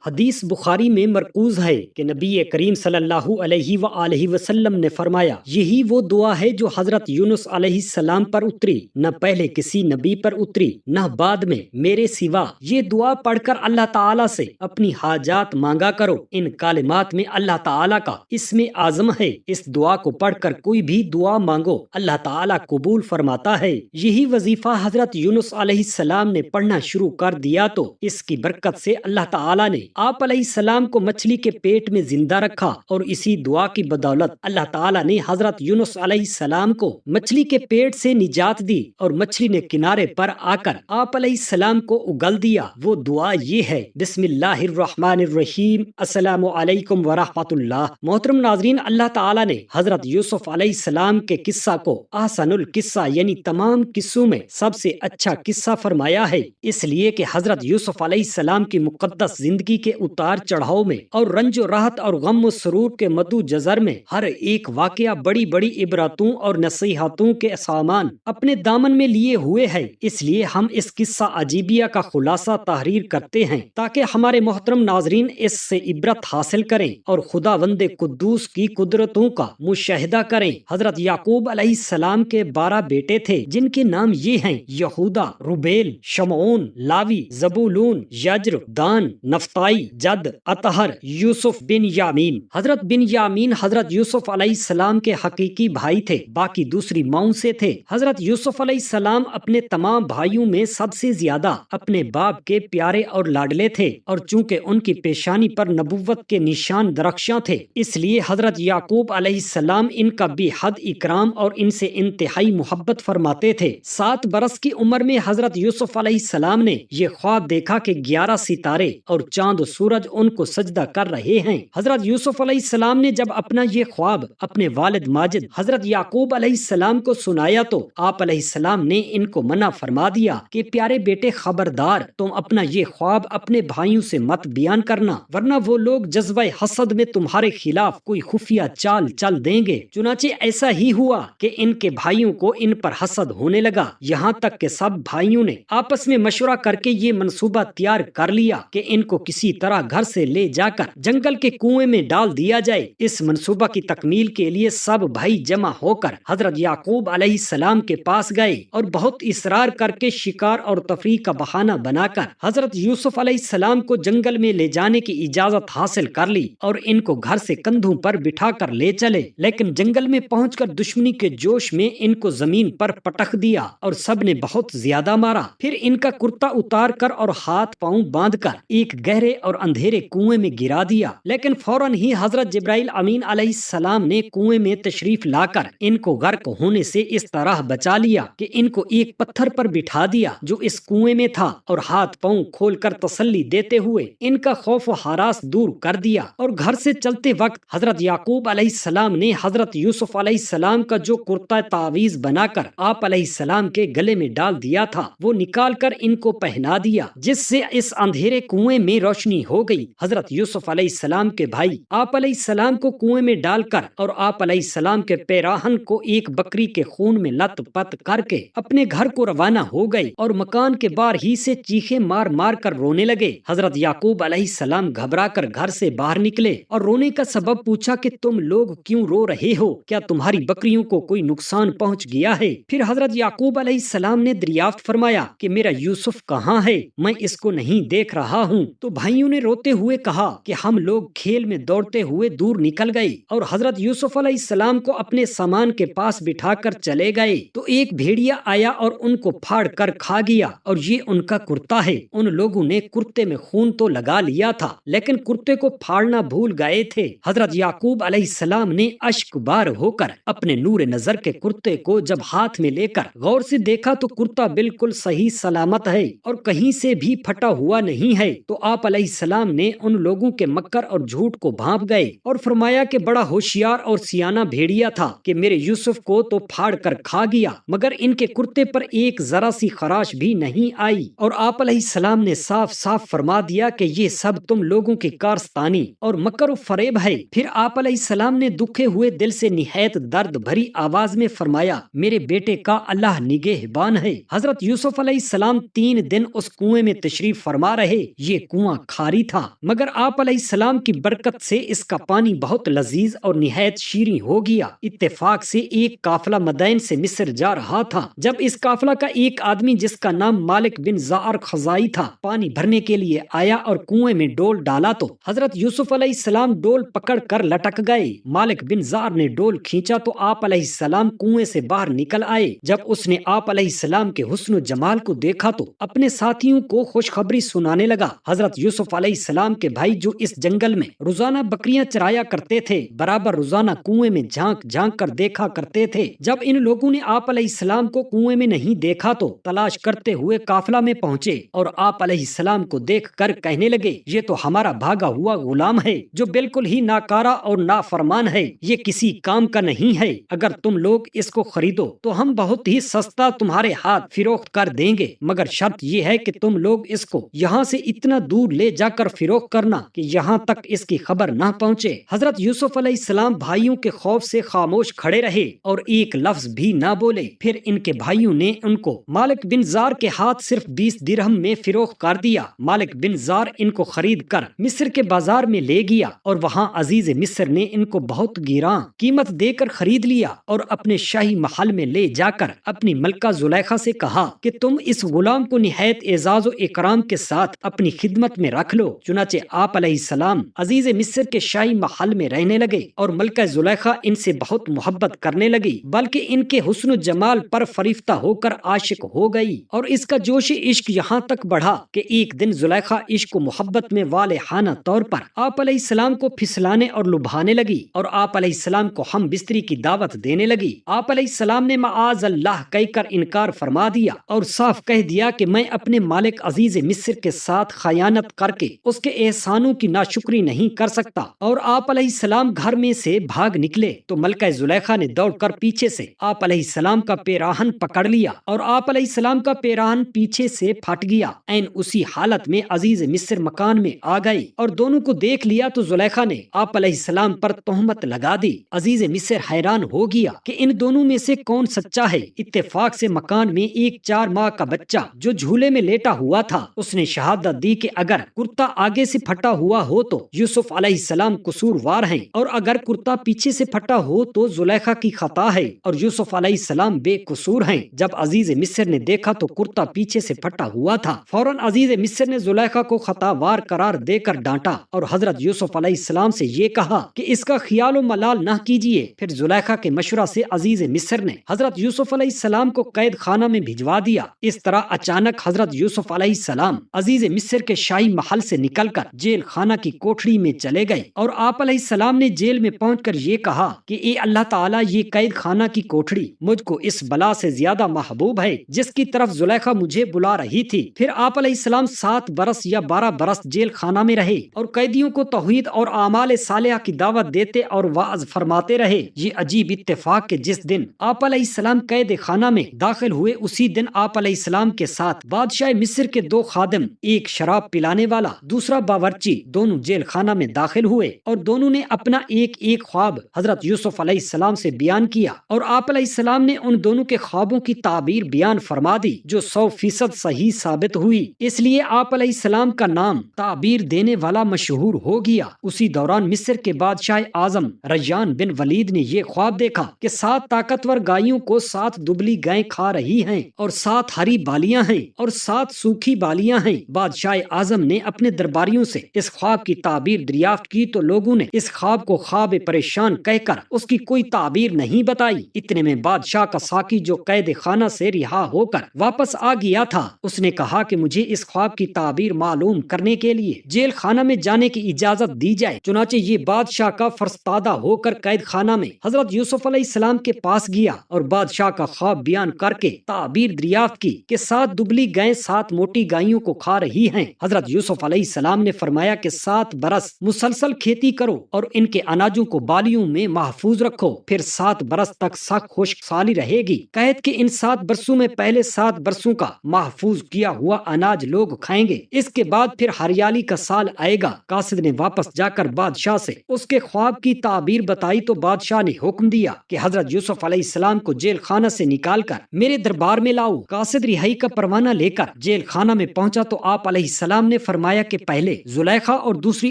حدیث بخاری میں مرکوز ہے کہ نبی کریم صلی اللہ علیہ وآلہ وسلم نے فرمایا، یہی وہ دعا ہے جو حضرت یونس علیہ السلام پر اتری، نہ پہلے کسی نبی پر اتری نہ بعد میں میرے سوا۔ یہ دعا پڑھ کر اللہ تعالیٰ سے اپنی حاجات مانگا کرو۔ ان کلمات میں اللہ تعالیٰ کا اسم اعظم ہے۔ اس دعا کو پڑھ کر کوئی بھی دعا مانگو، اللہ تعالیٰ قبول فرماتا ہے۔ یہی وظیفہ حضرت یونس علیہ السلام نے پڑھنا شروع کر دیا تو اس کی برکت سے اللہ تعالیٰ نے آپ علیہ السلام کو مچھلی کے پیٹ میں زندہ رکھا، اور اسی دعا کی بدولت اللہ تعالیٰ نے حضرت یونس علیہ السلام کو مچھلی کے پیٹ سے نجات دی، اور مچھلی نے کنارے پر آ کر آپ علیہ السلام کو اگل دیا۔ وہ دعا یہ ہے، بسم اللہ الرحمن الرحیم، السلام علیکم ورحمۃ اللہ۔ محترم ناظرین، اللہ تعالیٰ نے حضرت یوسف علیہ السلام کے قصہ کو احسن القصہ یعنی تمام قصوں میں سب سے اچھا قصہ فرمایا ہے، اس لیے کہ حضرت یوسف علیہ السلام کی مقدس زندگی کے اتار چڑھاؤ میں اور رنج و راحت اور غم و سرور کے مدو جزر میں ہر ایک واقعہ بڑی بڑی عبرتوں اور نصیحتوں کے سامان اپنے دامن میں لیے ہوئے ہے۔ اس لیے ہم اس قصہ عجیبیہ کا خلاصہ تحریر کرتے ہیں تاکہ ہمارے محترم ناظرین اس سے عبرت حاصل کریں اور خداوند قدوس کی قدرتوں کا مشاہدہ کریں۔ حضرت یعقوب علیہ السلام کے 12 بیٹے تھے، جن کے نام یہ ہیں: یہودا، روبیل، شمعون، لاوی، زبولون، یجر، دان، نفتائی، جد، اطہر، یوسف بن یامین۔ حضرت بن یامین حضرت یوسف علیہ السلام کے حقیقی بھائی تھے، باقی دوسری ماؤں سے تھے۔ حضرت یوسف علیہ السلام اپنے تمام بھائیوں میں سب سے زیادہ اپنے باپ کے پیارے اور لاڈلے تھے، اور چونکہ ان کی پیشانی پر نبوت کے نشان درخشاں تھے، اس لیے حضرت یعقوب علیہ السلام ان کا بے حد اکرام اور ان سے انتہائی محبت فرماتے تھے۔ 7 برس کی عمر میں حضرت یوسف علیہ السلام نے یہ خواب دیکھا کہ 11 ستارے اور چاند و سورج ان کو سجدہ کر رہے ہیں۔ حضرت یوسف علیہ السلام نے جب اپنا یہ خواب اپنے والد ماجد حضرت یعقوب علیہ السلام کو سنایا تو آپ علیہ السلام نے ان کو منع فرما دیا کہ پیارے بیٹے، خبردار، تم اپنا یہ خواب اپنے بھائیوں سے مت بیان کرنا، ورنہ وہ لوگ جذبہ حسد میں تمہارے خلاف کوئی خفیہ چال چل دیں گے۔ چنانچہ ایسا ہی ہوا کہ ان کے بھائیوں کو ان پر حسد ہونے لگا، یہاں تک کہ سب بھائیوں نے آپس میں مشورہ کر کے یہ منصوبہ تیار کر لیا کہ ان کو کسی طرح گھر سے لے جا کر جنگل کے کنویں میں ڈال دیا جائے۔ اس منصوبہ کی تکمیل کے لیے سب بھائی جمع ہو کر حضرت یعقوب علیہ السلام کے پاس گئے، اور بہت اصرار کر کے شکار اور تفریح کا بہانہ بنا کر حضرت یوسف علیہ السلام کو جنگل میں لے جانے کی اجازت حاصل کر لی، اور ان کو گھر سے کندھوں پر بٹھا کر لے چلے۔ لیکن جنگل میں پہنچ کر دشمنی کے جوش میں ان کو زمین پر پٹخ دیا، اور سب نے بہت زیادہ مارا۔ پھر ان کا کرتا اتار کر اور ہاتھ پاؤں باندھ کر ایک گہرے اور اندھیرے کنویں میں گرا دیا۔ لیکن فوراً ہی حضرت جبرائیل امین علیہ السلام نے کنویں میں تشریف لا کر ان کو غرق ہونے سے اس طرح بچا لیا کہ ان کو ایک پتھر پر بٹھا دیا جو اس کنویں میں تھا، اور ہاتھ پاؤں کھول کر تسلی دیتے ہوئے ان کا خوف و ہراس دور کر دیا۔ اور گھر سے چلتے وقت حضرت یعقوب علیہ السلام نے حضرت یوسف علیہ السلام کا جو کرتا تعویذ بنا کر آپ علیہ السلام کے گلے میں ڈال دیا تھا وہ نکال کر ان کو پہنا دیا، جس سے اس اندھیرے کنویں میں روشنی ہو گئی۔ حضرت یوسف علیہ السلام کے بھائی آپ علیہ السلام کو کنویں میں ڈال کر اور آپ علیہ السلام کے پیراہن کو ایک بکری کے خون میں لت پت کر کے اپنے گھر کو روانہ ہو گئے، اور مکان کے باہر ہی سے چیخیں مار مار کر رونے لگے۔ حضرت یعقوب علیہ السلام گھبرا کر گھر سے باہر نکلے اور رونے کا سبب پوچھا کہ تم لوگ کیوں رو رہے ہو؟ کیا تمہاری بکریوں کو کوئی نقصان پہنچ گیا ہے؟ پھر حضرت یعقوب علیہ السلام نے دریافت فرمایا کہ میرا یوسف کہاں ہے؟ میں اس کو نہیں دیکھ رہا ہوں۔ تو بھائیوں نے روتے ہوئے کہا کہ ہم لوگ کھیل میں دوڑتے ہوئے دور نکل گئے اور حضرت یوسف علیہ السلام کو اپنے سامان کے پاس بٹھا کر چلے گئے تو ایک بھیڑیا آیا اور ان کو پھاڑ کر کھا گیا، اور یہ ان کا کرتا ہے۔ ان لوگوں نے کرتے میں خون تو لگا لیا تھا لیکن کرتے کو پھاڑنا بھول گئے تھے۔ حضرت یعقوب علیہ السلام نے اشک بار ہو کر اپنے نور نظر کے کرتے کو جب ہاتھ میں لے کر غور سے دیکھا تو کرتا بالکل صحیح سلامت ہے اور کہیں سے بھی پھٹا ہوا نہیں ہے۔ تو آپ علیہ السلام نے ان لوگوں کے مکر اور جھوٹ کو بھانپ گئے اور فرمایا کہ بڑا ہوشیار اور سیانہ بھیڑیا تھا کہ میرے یوسف کو تو پھاڑ کر کھا گیا مگر ان کے کرتے پر ایک ذرا سی خراش بھی نہیں آئی۔ اور آپ علیہ السلام نے صاف صاف فرما دیا کہ یہ سب تم لوگوں کی کارستانی اور مکر و فریب ہے۔ پھر آپ علیہ السلام نے دکھے ہوئے دل سے نہایت درد بھری آواز میں فرمایا، میرے بیٹے کا اللہ نگہبان ہے۔ حضرت یوسف علیہ السلام 3 دن اس کنویں میں تشریف فرما رہے۔ یہ کنواں کھاری تھا، مگر آپ علیہ السلام کی برکت سے اس کا پانی بہت لذیذ اور نہایت شیریں ہو گیا۔ اتفاق سے ایک قافلہ مدائن سے مصر جا رہا تھا، جب اس قافلہ کا ایک آدمی جس کا نام مالک بن زعر خزائی تھا پانی بھرنے کے لیے آیا اور کنویں میں ڈول ڈالا تو حضرت یوسف علیہ السلام ڈول پکڑ کر لٹک گئے۔ مالک بن زعر نے ڈول کھینچا تو آپ علیہ السلام کنویں سے باہر نکل آئے۔ جب اس نے آپ علیہ السلام کے حسن و جمال کو دیکھا تو اپنے ساتھیوں کو خوشخبری سنانے لگا۔ حضرت یوسف علیہ السلام کے بھائی جو اس جنگل میں روزانہ بکریاں چرایا کرتے تھے، برابر روزانہ کنویں میں جھانک جھانک کر دیکھا کرتے تھے۔ جب ان لوگوں نے آپ علیہ السلام کو کنویں میں نہیں دیکھا تو تلاش کرتے ہوئے قافلہ میں پہنچے اور آپ علیہ السلام کو دیکھ کر کہنے لگے، یہ تو ہمارا بھاگا ہوا غلام ہے جو بالکل ہی ناکارہ اور نافرمان ہے، یہ کسی کام کا نہیں ہے۔ اگر تم لوگ اس کو خریدو تو ہم بہت ہی سستا تمہارے ہاتھ فروخت کر دیں گے، مگر شرط یہ ہے کہ تم لوگ اس کو یہاں سے اتنا دور لے جا کر فروخت کرنا کہ یہاں تک اس کی خبر نہ پہنچے۔ حضرت یوسف علیہ السلام بھائیوں کے خوف سے خاموش کھڑے رہے اور ایک لفظ بھی نہ بولے۔ پھر ان کے بھائیوں نے ان کو مالک بن زار کے ہاتھ صرف 20 درہم میں فروخت کر دیا۔ مالک بن زار ان کو خرید کر مصر کے بازار میں لے گیا اور وہاں عزیز مصر نے ان کو بہت گراں قیمت دے کر خرید لیا اور اپنے شاہی محل میں لے جا کر اپنی ملکہ زلیخا سے کہا کہ تم اس غلام کو نہایت اعزاز و اکرام کے ساتھ اپنی خدمت میں رکھ لو۔ چنانچہ آپ علیہ السلام عزیز مصر کے شاہی محل میں رہنے لگے اور ملکہ زلیخا ان سے بہت محبت کرنے لگی، بلکہ ان کے حسن و جمال پر فریفتہ ہو کر عاشق ہو گئی، اور اس کا جوش عشق یہاں تک بڑھا کہ ایک دن زلیخا عشق و محبت میں والہانہ طور پر آپ علیہ السلام کو پھسلانے اور لبھانے لگی اور آپ علیہ السلام کو ہم بستری کی دعوت دینے لگی۔ آپ علیہ السلام نے معاذ اللہ کہہ کر انکار فرما دیا اور صاف کہہ دیا کہ میں اپنے مالک عزیز مصر کے ساتھ خیانت کر کے اس کے احسانوں کی ناشکری نہیں کر سکتا، اور آپ علیہ السلام گھر میں سے بھاگ نکلے تو ملکہ زلیخا نے دوڑ کر پیچھے سے آپ علیہ السلام کا پیراہن پکڑ لیا اور آپ علیہ السلام کا پیراہن پیچھے سے پھٹ گیا۔ عین اسی حالت میں عزیز مصر مکان میں آ گئی اور دونوں کو دیکھ لیا تو زلیخا نے آپ علیہ السلام پر تہمت لگا دی۔ عزیز مصر حیران ہو گیا کہ ان دونوں میں سے کون سچا ہے۔ اتفاق سے مکان میں ایک 4 ماہ کا بچہ جو جھولے میں لیٹا ہوا تھا، اس نے شہادت دی کہ اگر کرتا آگے سے پھٹا ہوا ہو تو یوسف علیہ السلام قصوروار ہیں، اور اگر کرتا پیچھے سے پھٹا ہو تو زلیخا کی خطا ہے اور یوسف علیہ السلام بے قصور ہیں۔ جب عزیز مصر نے دیکھا تو کرتا پیچھے سے پھٹا ہوا تھا، فوراً عزیز مصر نے زلیخا کو خطا وار قرار دے کر ڈانٹا اور حضرت یوسف علیہ السلام سے یہ کہا کہ اس کا خیال و ملال نہ کیجیے۔ پھر زلیخا کے مشورہ سے عزیز مصر نے حضرت یوسف علیہ السلام کو قید خانہ میں بھجوا دیا۔ اس طرح اچانک حضرت یوسف علیہ السلام عزیز مصر کے شاہی محل سے نکل کر جیل خانہ کی کوٹڑی میں چلے گئے، اور آپ علیہ السلام نے جیل میں پہنچ کر یہ کہا کہ اے اللہ تعالیٰ، یہ قید خانہ کی کوٹڑی مجھ کو اس بلا سے زیادہ محبوب ہے جس کی طرف زلیخا مجھے بلا رہی تھی۔ پھر آپ علیہ السلام 7 برس یا 12 برس جیل خانہ میں رہے اور قیدیوں کو توحید اور اعمال صالحہ کی دعوت دیتے اور وعظ فرماتے رہے۔ یہ عجیب اتفاق کہ جس دن آپ علیہ السلام قید خانہ میں داخل ہوئے اسی دن آپ علیہ السلام کے ساتھ بادشاہ مصر کے 2 خادم، ایک شراب پلانے والا دوسرا باورچی، دونوں جیل خانہ میں داخل ہوئے اور دونوں نے اپنا ایک ایک خواب حضرت یوسف علیہ السلام سے بیان کیا، اور آپ علیہ السلام نے ان دونوں کے خوابوں کی تعبیر بیان فرما دی جو 100% صحیح ثابت ہوئی۔ اس لیے آپ علیہ السلام کا نام تعبیر دینے والا مشہور ہو گیا۔ اسی دوران مصر کے بادشاہ اعظم ریان بن ولید نے یہ خواب دیکھا کہ 7 طاقتور گایوں کو 7 دبلی گائیں کھا رہی ہیں اور 7 ہری بالیاں ہیں اور 7 سوکھی بالیاں ہیں۔ بادشاہ اعظم نے اپنے درباریوں سے اس خواب کی تعبیر دریافت کی تو لوگوں نے اس خواب کو خواب پریشان کہہ کر اس کی کوئی تعبیر نہیں بتائی۔ اتنے میں بادشاہ کا ساقی جو قید خانہ سے رہا ہو کر واپس آ گیا تھا، اس نے کہا کہ مجھے اس خواب کی تعبیر معلوم کرنے کے لیے جیل خانہ میں جانے کی اجازت دی جائے۔ چنانچہ یہ بادشاہ کا فرستادہ ہو کر قید خانہ میں حضرت یوسف علیہ السلام کے پاس گیا اور بادشاہ کا خواب بیان کر کے تعبیر دریافت کی کہ 7 دبلی گائیں 7 موٹی گائیوں کو کھا رہی ہیں۔ حضرت یوسف علیہ السلام نے فرمایا کہ 7 برس مسلسل کھیتی کرو اور ان کے اناجوں کو بالیوں میں محفوظ رکھو، پھر 7 برس تک سخت خشک سالی رہے گی۔ قید کہ ان 7 برسوں میں پہلے 7 برسوں کا محفوظ کیا ہوا اناج لوگ کھائیں گے، اس کے بعد پھر ہریالی کا سال آئے گا۔ قاصد نے واپس جا کر بادشاہ سے اس کے خواب کی تعبیر بتائی تو بادشاہ نے حکم دیا کہ حضرت یوسف علیہ السلام کو جیل خانہ سے نکال کر میرے دربار میں لاؤ۔ قاصد رہائی کا پروانہ لے کر جیل خانہ میں پہنچا تو آپ علیہ السلام نے فرمایا فرمایا کہ پہلے زلیخا اور دوسری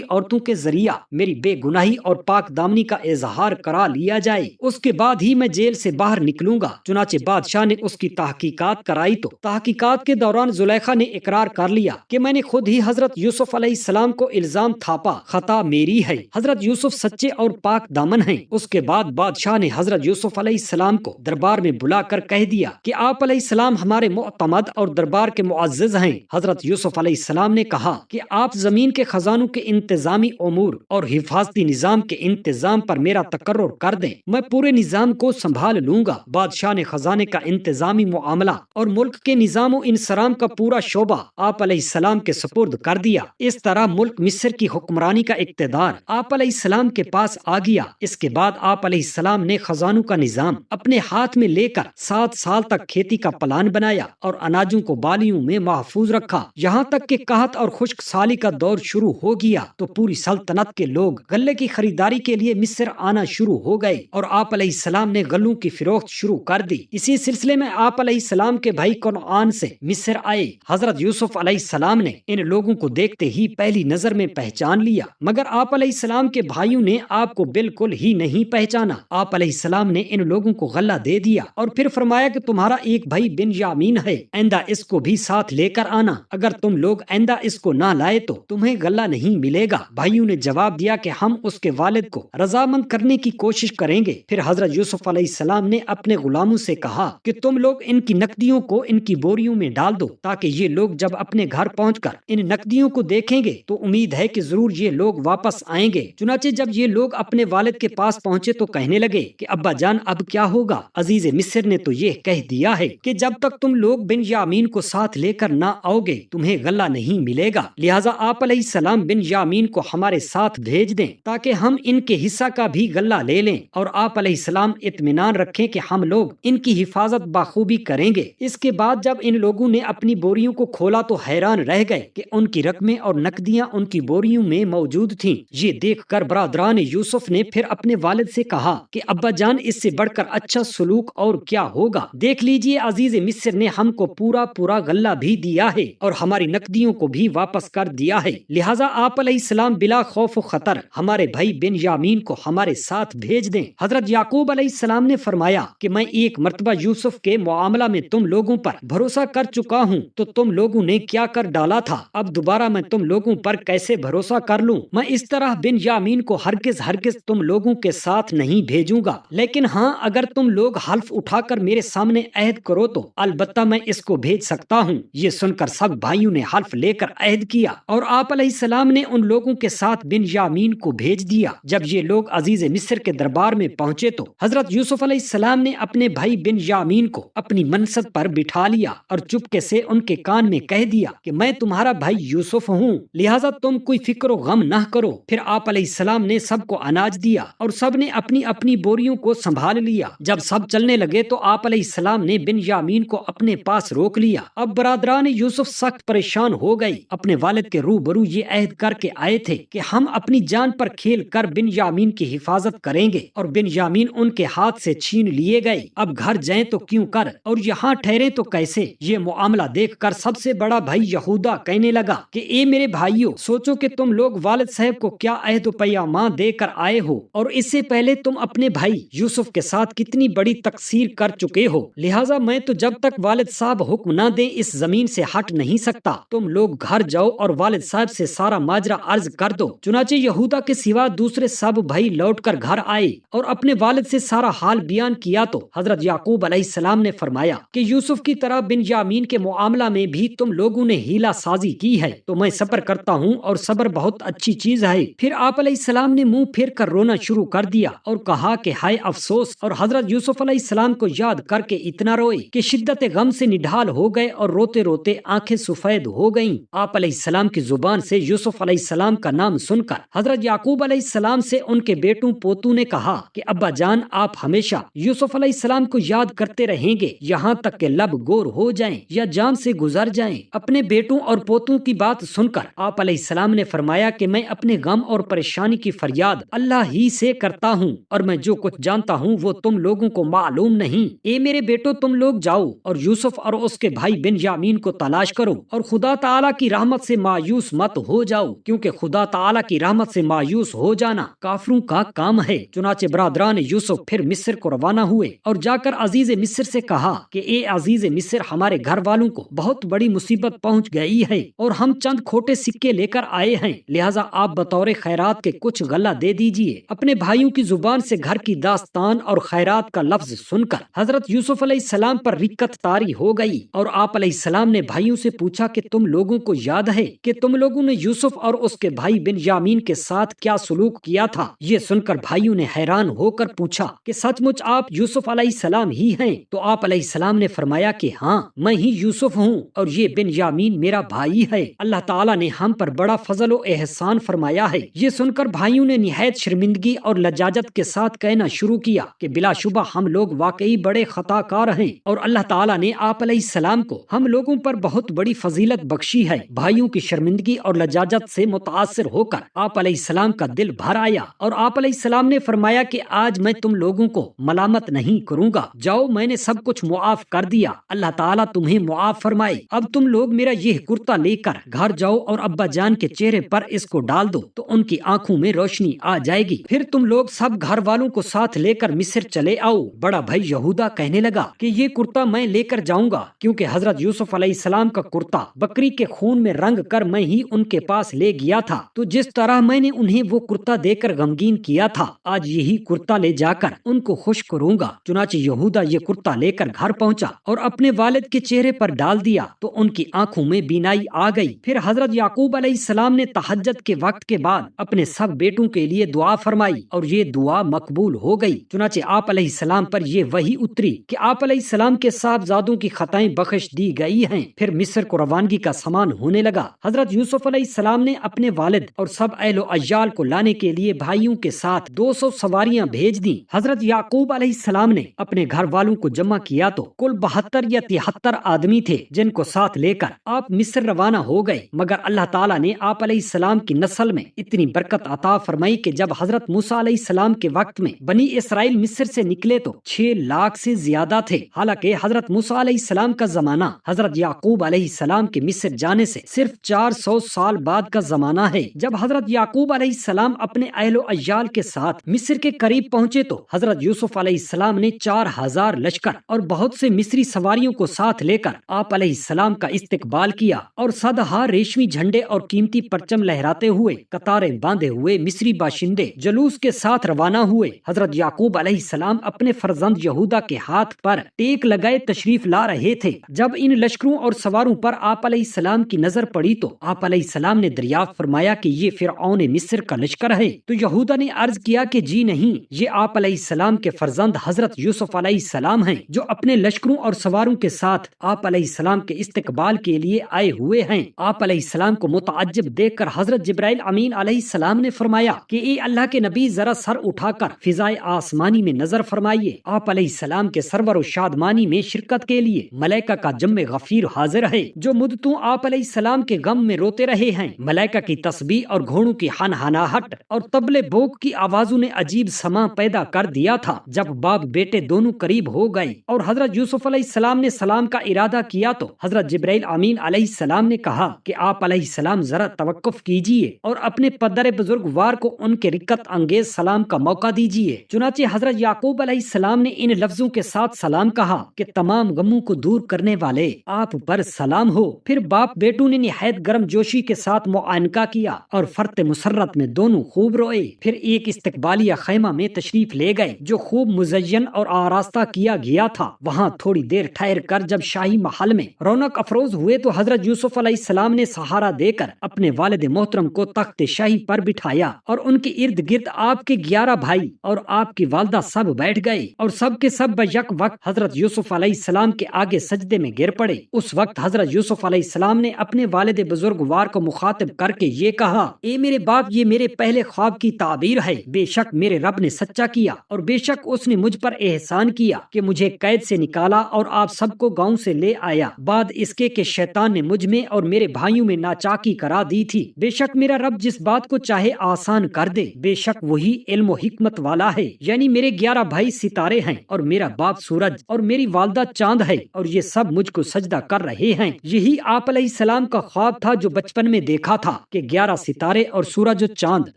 عورتوں کے ذریعہ میری بے گناہی اور پاک دامنی کا اظہار کرا لیا جائے، اس کے بعد ہی میں جیل سے باہر نکلوں گا۔ چنانچہ بادشاہ نے اس کی تحقیقات کرائی تو تحقیقات کے دوران زلیخا نے اقرار کر لیا کہ میں نے خود ہی حضرت یوسف علیہ السلام کو الزام تھاپا، خطا میری ہے، حضرت یوسف سچے اور پاک دامن ہیں۔ اس کے بعد بادشاہ نے حضرت یوسف علیہ السلام کو دربار میں بلا کر کہہ دیا کہ آپ علیہ السلام ہمارے معتمد اور دربار کے معزز ہیں۔ حضرت یوسف علیہ السلام نے کہا کہ آپ زمین کے خزانوں کے انتظامی امور اور حفاظتی نظام کے انتظام پر میرا تقرر کر دیں، میں پورے نظام کو سنبھال لوں گا۔ بادشاہ نے خزانے کا انتظامی معاملہ اور ملک کے نظام و انصرام کا پورا شعبہ آپ علیہ السلام کے سپرد کر دیا۔ اس طرح ملک مصر کی حکمرانی کا اقتدار آپ علیہ السلام کے پاس آ گیا۔ اس کے بعد آپ علیہ السلام نے خزانوں کا نظام اپنے ہاتھ میں لے کر 7 سال تک کھیتی کا پلان بنایا اور اناجوں کو بالیوں میں محفوظ رکھا، یہاں تک کہ قحط اور خشک سالی کا دور شروع ہو گیا تو پوری سلطنت کے لوگ غلے کی خریداری کے لیے مصر آنا شروع ہو گئے اور آپ علیہ السلام نے غلوں کی فروخت شروع کر دی۔ اسی سلسلے میں آپ علیہ السلام کے بھائی کنعان سے مصر آئے۔ حضرت یوسف علیہ السلام نے ان لوگوں کو دیکھتے ہی پہلی نظر میں پہچان لیا، مگر آپ علیہ السلام کے بھائیوں نے آپ کو بالکل ہی نہیں پہچانا۔ آپ علیہ السلام نے ان لوگوں کو غلہ دے دیا اور پھر فرمایا کہ تمہارا ایک بھائی بنیامین ہے، آئندہ اس کو بھی ساتھ لے کر آنا، اگر تم لوگ آئندہ اس کو نہ لائے تو تمہیں غلہ نہیں ملے گا۔ بھائیوں نے جواب دیا کہ ہم اس کے والد کو رضامند کرنے کی کوشش کریں گے۔ پھر حضرت یوسف علیہ السلام نے اپنے غلاموں سے کہا کہ تم لوگ ان کی نقدیوں کو ان کی بوریوں میں ڈال دو، تاکہ یہ لوگ جب اپنے گھر پہنچ کر ان نقدیوں کو دیکھیں گے تو امید ہے کہ ضرور یہ لوگ واپس آئیں گے۔ چنانچہ جب یہ لوگ اپنے والد کے پاس پہنچے تو کہنے لگے کہ ابا جان اب کیا ہوگا؟ عزیز مصر نے تو یہ کہہ دیا ہے کہ جب تک تم لوگ بنیامین کو ساتھ لے کر نہ آؤ گے تمہیں غلہ نہیں ملے گا، لہٰذا آپ علیہ السلام بنیامین کو ہمارے ساتھ بھیج دیں تاکہ ہم ان کے حصہ کا بھی غلہ لے لیں، اور آپ علیہ السلام اطمینان رکھیں کہ ہم لوگ ان کی حفاظت بخوبی کریں گے۔ اس کے بعد جب ان لوگوں نے اپنی بوریوں کو کھولا تو حیران رہ گئے کہ ان کی رقمیں اور نقدیاں ان کی بوریوں میں موجود تھیں۔ یہ دیکھ کر برادران یوسف نے پھر اپنے والد سے کہا کہ ابا جان اس سے بڑھ کر اچھا سلوک اور کیا ہوگا؟ دیکھ لیجئے عزیز مصر نے ہم کو پورا غلہ بھی دیا ہے اور ہماری نقدیوں کو بھی واپس کر دیا ہے، لہٰذا آپ علیہ السلام بلا خوف و خطر ہمارے بھائی بنیامین کو ہمارے ساتھ بھیج دیں۔ حضرت یعقوب علیہ السلام نے فرمایا کہ میں ایک مرتبہ یوسف کے معاملہ میں تم لوگوں پر بھروسہ کر چکا ہوں تو تم لوگوں نے کیا کر ڈالا تھا، اب دوبارہ میں تم لوگوں پر کیسے بھروسہ کر لوں؟ میں اس طرح بنیامین کو ہرگز تم لوگوں کے ساتھ نہیں بھیجوں گا، لیکن ہاں اگر تم لوگ حلف اٹھا کر میرے سامنے عہد کرو تو البتہ میں اس کو بھیج سکتا ہوں۔ یہ سن کر سب بھائیوں نے حلف لے کر عہد کیا اور آپ علیہ السلام نے ان لوگوں کے ساتھ بنیامین کو بھیج دیا۔ جب یہ لوگ عزیز مصر کے دربار میں پہنچے تو حضرت یوسف علیہ السلام نے اپنے بھائی بنیامین کو اپنی منصب پر بٹھا لیا اور چپکے سے ان کے کان میں کہہ دیا کہ میں تمہارا بھائی یوسف ہوں، لہٰذا تم کوئی فکر و غم نہ کرو۔ پھر آپ علیہ السلام نے سب کو اناج دیا اور سب نے اپنی اپنی بوریوں کو سنبھال لیا۔ جب سب چلنے لگے تو آپ علیہ السلام نے بنیامین کو اپنے پاس روک لیا۔ اب برادران یوسف سخت پریشان ہو گئی، اپنے والد کے روبرو یہ عہد کر کے آئے تھے کہ ہم اپنی جان پر کھیل کر بنیامین کی حفاظت کریں گے، اور بنیامین ان کے ہاتھ سے چھین لیے گئے۔ اب گھر جائیں تو کیوں کر اور یہاں ٹھہرے تو کیسے؟ یہ معاملہ دیکھ کر سب سے بڑا بھائی یہودا کہنے لگا کہ اے میرے بھائیو، سوچو کہ تم لوگ والد صاحب کو کیا عہد و پیاماں دے کر آئے ہو، اور اس سے پہلے تم اپنے بھائی یوسف کے ساتھ کتنی بڑی تقصیر کر چکے ہو، لہٰذا میں تو جب تک والد صاحب حکم نہ دیں اس زمین سے ہٹ نہیں سکتا۔ تم لوگ گھر جاؤ اور والد صاحب سے سارا ماجرا عرض کر دو۔ چنانچہ یہودا کے سوا دوسرے سب بھائی لوٹ کر گھر آئے اور اپنے والد سے سارا حال بیان کیا تو حضرت یعقوب علیہ السلام نے فرمایا کہ یوسف کی طرح بنیامین کے معاملہ میں بھی تم لوگوں نے ہیلا سازی کی ہے، تو میں صبر کرتا ہوں اور صبر بہت اچھی چیز ہے۔ پھر آپ علیہ السلام نے منہ پھیر کر رونا شروع کر دیا اور کہا کہ ہائے افسوس، اور حضرت یوسف علیہ السلام کو یاد کر کے اتنا روئے کہ شدت غم سے نڈھال ہو گئے اور روتے روتے آنکھیں سفید ہو گئیں۔ آپ علیہ السلام کی زبان سے یوسف علیہ السلام کا نام سن کر حضرت یعقوب علیہ السلام سے ان کے بیٹوں پوتوں نے کہا کہ ابا جان آپ ہمیشہ یوسف علیہ السلام کو یاد کرتے رہیں گے یہاں تک کہ لب گور ہو جائیں یا جان سے گزر جائیں۔ اپنے بیٹوں اور پوتوں کی بات سن کر آپ علیہ السلام نے فرمایا کہ میں اپنے غم اور پریشانی کی فریاد اللہ ہی سے کرتا ہوں، اور میں جو کچھ جانتا ہوں وہ تم لوگوں کو معلوم نہیں۔ اے میرے بیٹو، تم لوگ جاؤ اور یوسف اور اس کے بھائی بنیامین کو تلاش کرو، اور خدا تعالیٰ کی رحمت رحمت سے مایوس مت ہو جاؤ، کیونکہ خدا تعالیٰ کی رحمت سے مایوس ہو جانا کافروں کا کام ہے۔ چنانچہ برادران یوسف پھر مصر کو روانہ ہوئے اور جا کر عزیز مصر سے کہا کہ اے عزیز مصر، ہمارے گھر والوں کو بہت بڑی مصیبت پہنچ گئی ہے اور ہم چند کھوٹے سکے لے کر آئے ہیں، لہٰذا آپ بطور خیرات کے کچھ غلہ دے دیجئے۔ اپنے بھائیوں کی زبان سے گھر کی داستان اور خیرات کا لفظ سن کر حضرت یوسف علیہ السلام پر رکت طاری ہو گئی، اور آپ علیہ السلام نے بھائیوں سے پوچھا کہ تم لوگوں کو یاد ہے کہ تم لوگوں نے یوسف اور اس کے بھائی بنیامین کے ساتھ کیا سلوک کیا تھا؟ یہ سن کر بھائیوں نے حیران ہو کر پوچھا کہ سچ مچ آپ یوسف علیہ السلام ہی ہیں؟ تو آپ علیہ السلام نے فرمایا کہ ہاں، میں ہی یوسف ہوں اور یہ بنیامین میرا بھائی ہے۔ اللہ تعالیٰ نے ہم پر بڑا فضل و احسان فرمایا ہے۔ یہ سن کر بھائیوں نے نہایت شرمندگی اور لجاجت کے ساتھ کہنا شروع کیا کہ بلا شبہ ہم لوگ واقعی بڑے خطا کار ہیں، اور اللہ تعالیٰ نے آپ علیہ السلام کو ہم لوگوں پر بہت بڑی فضیلت بخشی ہے۔ بھائیوں کی شرمندگی اور لجاجت سے متاثر ہو کر آپ علیہ السلام کا دل بھر آیا، اور آپ علیہ السلام نے فرمایا کہ آج میں تم لوگوں کو ملامت نہیں کروں گا، جاؤ، میں نے سب کچھ معاف کر دیا، اللہ تعالیٰ تمہیں معاف فرمائے۔ اب تم لوگ میرا یہ کرتا لے کر گھر جاؤ اور ابا جان کے چہرے پر اس کو ڈال دو تو ان کی آنکھوں میں روشنی آ جائے گی، پھر تم لوگ سب گھر والوں کو ساتھ لے کر مصر چلے آؤ۔ بڑا بھائی یہودا کہنے لگا کہ یہ کرتا میں لے کر جاؤں گا، کیونکہ حضرت یوسف علیہ السلام کا کرتا بکری کے خون میں رنگ کر میں ہی ان کے پاس لے گیا تھا، تو جس طرح میں نے انہیں وہ کرتا دے کر غمگین کیا تھا، آج یہی کرتا لے جا کر ان کو خوش کروں گا۔ چنانچہ یہودا یہ کرتا لے کر گھر پہنچا اور اپنے والد کے چہرے پر ڈال دیا تو ان کی آنکھوں میں بینائی آ گئی۔ پھر حضرت یعقوب علیہ السلام نے تہجد کے وقت کے بعد اپنے سب بیٹوں کے لیے دعا فرمائی اور یہ دعا مقبول ہو گئی۔ چنانچہ آپ علیہ السلام پر یہ وحی اتری کہ آپ علیہ السلام کے صاحبزادوں کی خطائیں بخش دی گئی ہیں۔ پھر مصر کو روانگی کا سامان ہونے لگا۔ حضرت یوسف علیہ السلام نے اپنے والد اور سب اہل و عیال کو لانے کے لیے بھائیوں کے ساتھ 200 سواریاں بھیج دیں۔ حضرت یعقوب علیہ السلام نے اپنے گھر والوں کو جمع کیا تو کل 72 یا 73 آدمی تھے جن کو ساتھ لے کر آپ مصر روانہ ہو گئے، مگر اللہ تعالیٰ نے آپ علیہ السلام کی نسل میں اتنی برکت عطا فرمائی کہ جب حضرت موسیٰ علیہ السلام کے وقت میں بنی اسرائیل مصر سے نکلے تو 6 لاکھ سے زیادہ تھے، حالانکہ حضرت موسیٰ علیہ السلام کا زمانہ حضرت یعقوب علیہ السلام کے مصر جانے سے صرف 400 سال بعد کا زمانہ ہے۔ جب حضرت یعقوب علیہ السلام اپنے اہل و عیال کے ساتھ مصر کے قریب پہنچے تو حضرت یوسف علیہ السلام نے 4000 لشکر اور بہت سے مصری سواریوں کو ساتھ لے کر آپ علیہ السلام کا استقبال کیا، اور صدہا ریشمی جھنڈے اور قیمتی پرچم لہراتے ہوئے قطاریں باندھے ہوئے مصری باشندے جلوس کے ساتھ روانہ ہوئے۔ حضرت یعقوب علیہ السلام اپنے فرزند یہودا کے ہاتھ پر ٹیک لگائے تشریف لا رہے تھے۔ جب ان لشکروں اور سواروں پر آپ علیہ السلام کی نظر پڑی تو آپ علیہ السلام نے دریافت فرمایا کہ یہ فرعون مصر کا لشکر ہے؟ تو یہودا نے عرض کیا کہ جی نہیں، یہ آپ علیہ السلام کے فرزند حضرت یوسف علیہ السلام ہیں جو اپنے لشکروں اور سواروں کے ساتھ آپ علیہ السلام کے استقبال کے لیے آئے ہوئے ہیں۔ آپ علیہ السلام کو متعجب دیکھ کر حضرت جبرائیل امین علیہ السلام نے فرمایا کہ اے اللہ کے نبی، ذرا سر اٹھا کر فضائے آسمانی میں نظر فرمائیے، آپ علیہ السلام کے سرور و شادمانی میں شرکت کے لیے ملائکہ کا جم غفیر حاضر ہے جو مدتوں آپ علیہ السلام کے غم میں روتے رہے ہیں۔ ملائکہ کی تسبیح اور گھوڑوں کی ہنہناہٹ اور طبل بوک کی آوازوں نے عجیب سما پیدا کر دیا تھا۔ جب باپ بیٹے دونوں قریب ہو گئے اور حضرت یوسف علیہ السلام نے سلام کا ارادہ کیا تو حضرت جبرائیل امین علیہ السلام نے کہا کہ آپ علیہ السلام ذرا توقف کیجئے اور اپنے پدر بزرگوار کو ان کے رکت انگیز سلام کا موقع دیجئے۔ چنانچہ حضرت یعقوب علیہ السلام نے ان لفظوں کے ساتھ سلام کہا کہ تمام غموں کو دور کرنے والے آپ پر سلام ہو۔ پھر باپ بیٹوں نے نہایت گرم جوشی کے ساتھ معانقہ کیا اور فرط مسرت میں دونوں خوب روئے۔ پھر ایک استقبالیہ خیمہ میں تشریف لے گئے جو خوب مزین اور آراستہ کیا گیا تھا۔ وہاں تھوڑی دیر ٹھہر کر جب شاہی محل میں رونق افروز ہوئے تو حضرت یوسف علیہ السلام نے سہارا دے کر اپنے والد محترم کو تخت شاہی پر بٹھایا اور ان کے ارد گرد آپ کے 11 بھائی اور آپ کی والدہ سب بیٹھ گئے، اور سب کے سب بیک وقت حضرت یوسف علیہ السلام کے آگے سجدے میں گر پڑے۔ اس وقت حضرت یوسف علیہ السلام نے اپنے والد بزرگوار کو مخاطب کر کے یہ کہا، اے میرے باپ، یہ میرے پہلے خواب کی تعبیر ہے۔ بے شک میرے رب نے سچا کیا اور بے شک اس نے مجھ پر احسان کیا کہ مجھے قید سے نکالا اور آپ سب کو گاؤں سے لے آیا، بعد اس کے کہ شیطان نے مجھ میں اور میرے بھائیوں میں ناچاکی کرا دی تھی۔ بے شک میرا رب جس بات کو چاہے آسان کر دے، بے شک وہی علم و حکمت والا ہے۔ یعنی میرے 11 بھائی ستارے ہیں اور میرا باپ سورج اور میری والدہ چاند ہے، اور یہ سب مجھ کو سجدہ کر رہے ہیں۔ یہی آپ علیہ السلام کا خواب تھا جو بچپن میں دیکھا تھا کہ 11 ستارے اور سورج و چاند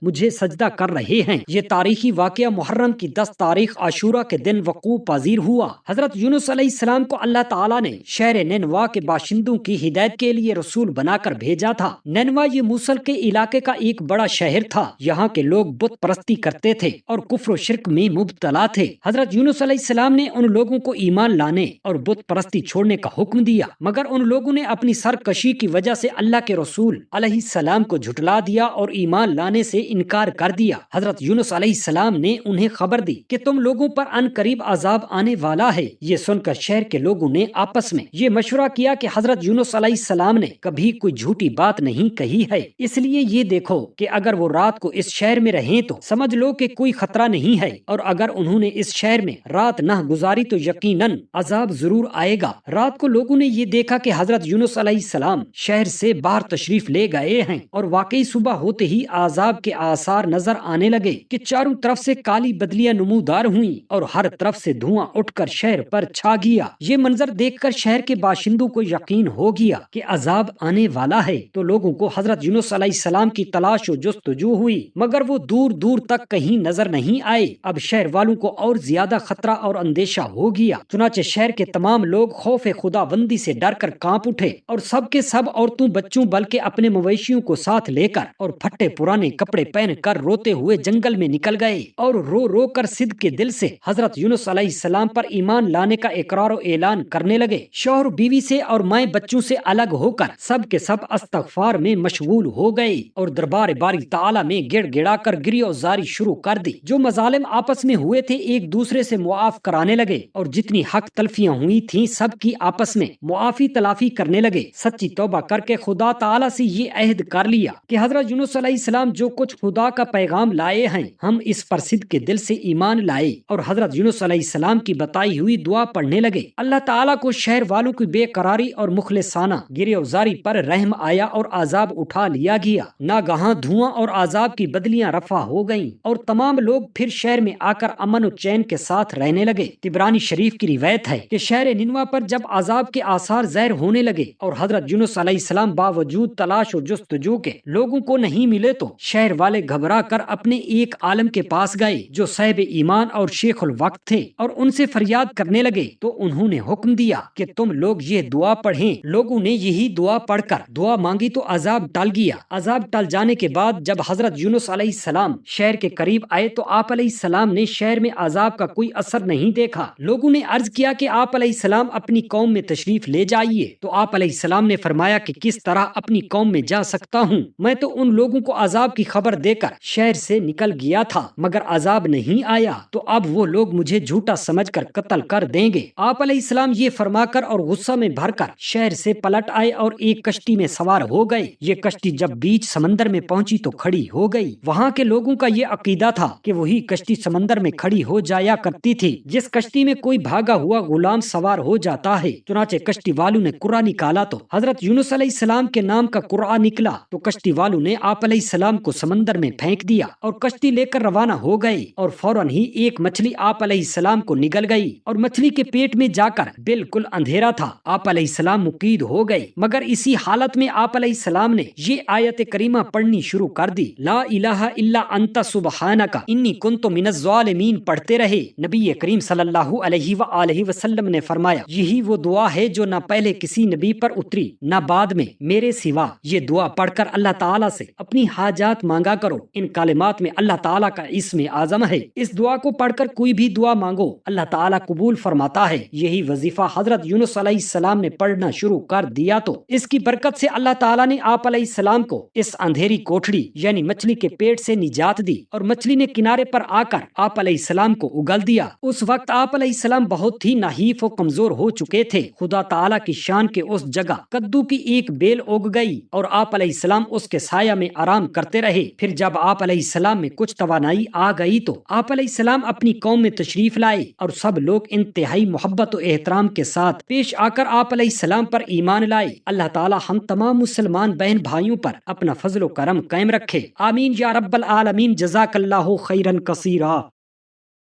مجھے سجدہ کر رہے ہیں۔ یہ تاریخی واقعہ محرم کی 10 تاریخ عاشورہ کے دن وقوع پذیر ہوا۔ حضرت یونس علیہ السلام کو اللہ تعالیٰ نے شہر نینوا کے باشندوں کی ہدایت کے لیے رسول بنا کر بھیجا تھا۔ نینوا یہ موصل کے علاقے کا ایک بڑا شہر تھا۔ یہاں کے لوگ بت پرستی کرتے تھے اور کفر و شرک میں مبتلا تھے۔ حضرت یونس علیہ السلام نے ان لوگوں کو ایمان لانے اور بت پرستی چھوڑنے کا حکم دیا، مگر ان لوگوں نے اپنی سرکشی کی وجہ سے اللہ کے رسول علیہ السلام کو جھٹلا دیا اور ایمان لانے سے انکار کر دیا۔ حضرت یونس علیہ السلام نے انہیں خبر دی کہ تم لوگوں پر ان قریب عذاب آنے والا ہے۔ یہ سن کر شہر کے لوگوں نے آپس میں یہ مشورہ کیا کہ حضرت یونس علیہ السلام نے کبھی کوئی جھوٹی بات نہیں کہی ہے، اس لیے یہ دیکھو کہ اگر وہ رات کو اس شہر میں رہیں تو سمجھ لو کہ کوئی خطرہ نہیں ہے، اور اگر انہوں نے اس شہر میں رات نہ گزاری تو یقیناً عذاب ضرور آئے گا۔ رات کو لوگوں نے یہ دیکھا کہ حضرت یونس علیہ السلام شہر سے باہر تشریف لے گئے ہیں، اور واقعی صبح ہوتے ہی عذاب کے آثار نظر آنے لگے کہ چاروں طرف سے کالی بدلیاں نمودار ہوئیں اور ہر طرف سے دھواں اٹھ کر شہر پر چھا گیا۔ یہ منظر دیکھ کر شہر کے باشندوں کو یقین ہو گیا کہ عذاب آنے والا ہے، تو لوگوں کو حضرت یونس علیہ السلام کی تلاش و جستجو ہوئی، مگر وہ دور دور تک کہیں نظر نہیں آئے۔ اب شہر والوں کو اور زیادہ خطرہ اور اندیشہ ہو گیا، چنانچہ شہر کے تمام لوگ خوف خدا بندی سے ڈر کر کانپ اٹھے، اور سب کے سب عورتوں بچوں بلکہ اپنے مویشیوں کو ساتھ لے کر اور پھٹے پرانے کپڑے پہن کر روتے ہوئے جنگل میں نکل گئے، اور رو رو کر صدق کے دل سے حضرت یونس علیہ السلام پر ایمان لانے کا اقرار و اعلان کرنے لگے۔ شوہر بیوی سے اور مائیں بچوں سے الگ ہو کر سب کے سب استغفار میں مشغول ہو گئے، اور دربار باری تعالیٰ میں گڑ گڑا کر گریہ زاری شروع کر دی۔ جو مظالم آپس میں ہوئے تھے ایک دوسرے سے معاف کرانے لگے، اور جتنی حق تلفیاں ہوئی تھیں سب کی آپس میں معافی تلافی کرنے لگے۔ سچی توبہ کر کے خدا تعالیٰ سے یہ عہد کر لیا کہ حضرت یونس علیہ السلام جو کچھ خدا کا پیغام لائے ہیں ہم اس پر صدق کے دل سے ایمان لائے، اور حضرت یونس علیہ السلام کی بتائی ہوئی دعا پڑھنے لگے۔ اللہ تعالیٰ کو شہر والوں کی بے قراری اور مخلصانہ گریہ زاری پر رحم آیا اور عذاب اٹھا لیا گیا۔ ناگہاں دھواں اور عذاب کی بدلیاں رفع ہو گئیں، اور تمام لوگ پھر شہر میں آ کر امن و چین کے ساتھ رہنے لگے۔ طبرانی شریف کی روایت ہے کہ شہر نینوا پر جب عذاب کے آثار ظاہر ہونے لگے اور حضرت یونس علیہ السلام باوجود تلاش و جستجو کے لوگوں کو نہیں ملے تو شہر والے گھبرا کر اپنے ایک عالم کے پاس گئے جو صاحب ایمان اور شیخ الوقت تھے، اور ان سے فریاد کرنے لگے تو انہوں نے حکم دیا کہ تم لوگ یہ دعا پڑھیں۔ لوگوں نے یہی دعا پڑھ کر دعا مانگی تو عذاب ٹل گیا۔ عذاب ٹل جانے کے بعد جب حضرت یونس علیہ السلام شہر کے قریب آئے تو آپ علیہ السلام نے شہر میں عذاب کا کوئی اثر نہیں دیکھا۔ لوگوں نے عرض کیا کہ آپ علیہ السلام اپنی قوم میں تشریف لے جائیے، تو آپ علیہ السلام نے فرمایا کہ کس طرح اپنی قوم میں جا سکتا ہوں؟ میں تو ان لوگوں کو عذاب کی خبر دے کر شہر سے نکل گیا تھا، مگر عذاب نہیں آیا، تو اب وہ لوگ مجھے جھوٹا سمجھ کر قتل کر دیں گے۔ آپ علیہ السلام یہ فرما کر اور غصہ میں بھر کر شہر سے پلٹ آئے اور ایک کشتی میں سوار ہو گئے۔ یہ کشتی جب بیچ سمندر میں پہنچی تو کھڑی ہو گئی۔ وہاں کے لوگوں کا یہ عقیدہ تھا کہ وہی کشتی سمندر میں کھڑی ہو جایا کرتی تھی جس کشتی میں کوئی بھاگا ہوا غلام سوار ہو جاتا ہے۔ چنانچہ کشتی والوں نے قرآن نکالا تو حضرت یونس علیہ السلام کے نام کا قرآن نکلا، تو کشتی والوں نے آپ علیہ السلام کو سمندر میں پھینک دیا اور کشتی لے کر روانہ ہو گئے، اور فوراً ہی ایک مچھلی آپ علیہ السلام کو نگل گئی، اور مچھلی کے پیٹ میں جا کر بالکل اندھیرا تھا۔ آپ علیہ السلام مقید ہو گئے، مگر اسی حالت میں آپ علیہ السلام نے یہ آیت کریمہ پڑھنی شروع کر دی، لا الہ الا انت سبحانک انی کنت من الظالمین پڑھتے رہے۔ نبی کریم صلی اللہ علیہ وآلہ وسلم نے فرمایا یہی وہ دعا ہے جو نہ پہلے کسی نبی پر اتری نہ بعد میں میرے سوا۔ یہ دعا پڑھ کر اللہ تعالیٰ سے اپنی حاجات مانگا کرو۔ ان کلمات میں اللہ تعالیٰ کا اسم اعظم ہے۔ اس دعا کو پڑھ کر کوئی بھی دعا مانگو اللہ تعالیٰ قبول فرماتا ہے۔ یہی وظیفہ حضرت یونس علیہ السلام نے پڑھنا شروع کر دیا تو اس کی برکت سے اللہ تعالیٰ نے آپ علیہ السلام کو اس اندھیری کوٹھڑی یعنی مچھلی کے پیٹ سے نجات دی، اور مچھلی نے کنارے پر آ کر آپ علیہ السلام کو اگل دیا۔ اس وقت آپ علیہ السلام بہت ہی نحیف و کمزور ہو چکے تھے۔ خدا تعالیٰ کی شان کے اس جگہ کدو کی ایک بیل اگ گئی، اور آپ علیہ السلام اس کے سایہ میں آرام کرتے رہے۔ پھر جب آپ علیہ السلام میں کچھ توانائی آ گئی تو آپ علیہ السلام اپنی قوم میں تشریف لائے، اور سب لوگ انتہائی محبت و احترام کے ساتھ پیش آ کر آپ علیہ السلام پر ایمان لائے۔ اللہ تعالیٰ ہم تمام مسلمان بہن بھائیوں پر اپنا فضل و کرم قائم رکھے، آمین یا رب العالمین۔ جزاک اللہ خیرا کثیرا۔